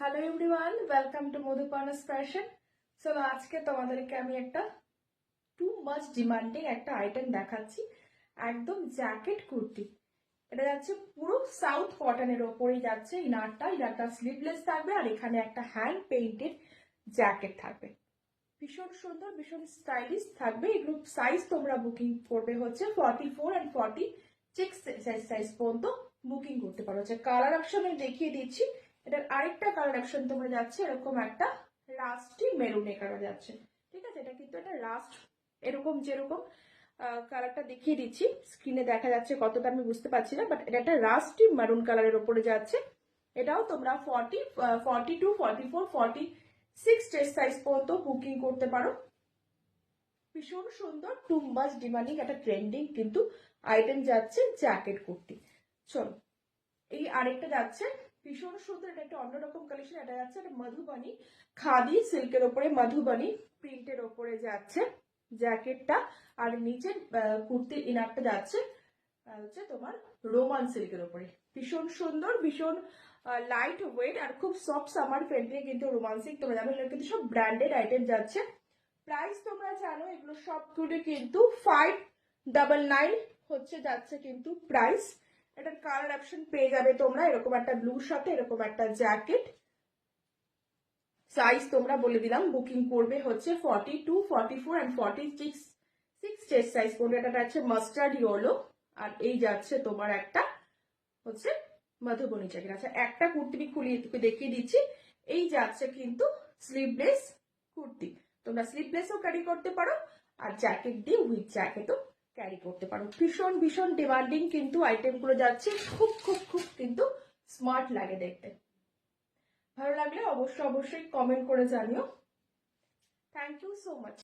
Hello everyone, welcome to Madhuparna's fashion. চলো আজকে তোমাদেরকে আমি একটা টু মাচ ডিমান্ডিং একটা আইটেম দেখাচ্ছি, একদম জ্যাকেট কুর্তি। এটা যাচ্ছে পুরো সাউথ কটনের ওপরেই যাচ্ছে। ইনারটা স্লিভলেস থাকবে আর এখানে একটা হ্যান্ড পেইন্টেড জ্যাকেট থাকবে। ভীষণ সুন্দর, ভীষণ স্টাইলিশ থাকবে। এগুলো সাইজ তোমরা বুকিং করবে হচ্ছে 44 and 46 সাইজ পর্যন্ত বুকিং করতে পারো। কালার অপশন আমি দেখিয়ে দিচ্ছি। এটার আরেকটা কালার অপশন তোমরা যাচ্ছে এরকম একটা রাস্টি মেরুনে কালার যাচ্ছে। ঠিক আছে, এটা কিন্তু একটা রাস্ট এরকম যেরকম কালারটা দেখিয়ে দিচ্ছি, স্ক্রিনে দেখা যাচ্ছে কতটা আমি বুঝতে পারছি না, বাট এটা একটা রাস্টি মেরুন কালারের ওপরে যাচ্ছে। এটাও তোমরা 42, 44, 46 চেস্ট সাইজ পর্যন্ত বুকিং করতে পারো। ভীষণ সুন্দর, টু মাচ ডিমান্ডিং একটা ট্রেন্ডিং কিন্তু আইটেম যাচ্ছে জ্যাকেট কুর্তি। চলো এই আরেকটা যাচ্ছে ভীষণ সুন্দর, এটা একটা অন্যরকম কালেকশন। এটা যাচ্ছে একটা মধুবানি খাদি সিল্কের ওপরে মধুবানি প্রিন্টের ওপরে যাচ্ছে জ্যাকেটটা, আর নিচের কুর্তির ইনারটা যাচ্ছে হচ্ছে তোমার রোমান সিল্কের ওপরে। ভীষণ সুন্দর, ভীষণ লাইট ওয়েট আর খুব সফট, সামার ফ্রেন্ডলি কিন্তু রোমান্সিক। তোমরা জানো এগুলো কিন্তু সব ব্র্যান্ডেড আইটেম যাচ্ছে। প্রাইস তোমরা জানো এগুলো সবগুলো কিন্তু 599 হচ্ছে যাচ্ছে কিন্তু প্রাইস। এটার কালার অপশন পেয়ে যাবে তোমরা এরকম একটা ব্লুর সাথে এরকম একটা জ্যাকেট। সাইজ তোমরা বলে দিলাম, বুকিং করবে হচ্ছে 42, 44 and 46 চেস্ট সাইজ পড়বে। এটা যাচ্ছে মাস্টার্ড ইয়েলো আর এই যাচ্ছে তোমার একটা হচ্ছে মধুবনী জ্যাকেট। আচ্ছা একটা কুর্তি খুলিয়ে দেখিয়ে দিচ্ছি। এই যাচ্ছে কিন্তু স্লিভলেস কুর্তি, তোমরা স্লিভলেসও ক্যারি করতে পারো আর জ্যাকেট দিয়ে উইথ জ্যাকেটও ক্যারি করতে পারো। ভীষণ ভীষণ ডিমান্ডিং কিন্তু আইটেমগুলো যাচ্ছে, খুব খুব খুব কিন্তু স্মার্ট লাগে দেখতে। ভালো লাগলে অবশ্যই কমেন্ট করে জানিও। Thank you so much.